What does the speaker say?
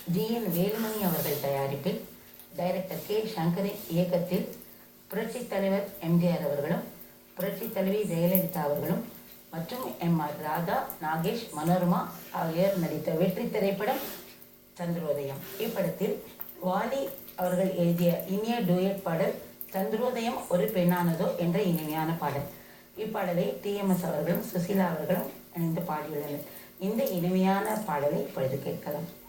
ஜி.என். வேலுமணி அவர்கள் தயாரிப்பில் director K. சங்கரின் இயக்கத்தில் புரட்சித் தலைவர் எம்ஜிஆர் அவர்களும் புரட்சித் தலைவி ஜெயலலிதா அவர்களும் மற்றும் எம்.ஆர். ராதா, நாகேஷ், மனோரமா ஆகியோர் நடித்த வெற்றி திரைப்படம் சந்திரோதயம். இப்படத்தில் வாலி அவர்கள் எழுதிய இனிய டூயட் பாடல் சந்திரோதயம் ஒரு பெண்ணானதோ என்ற இனிமையான பாடல். இப்பாடலை டி.எம்.எஸ். அவர்களும் சுசீலா அவர்களும் இணைந்து பாடியுள்ளனர். இந்த இனிமையான பாடலை இப்பொழுது கேட்கலாம்.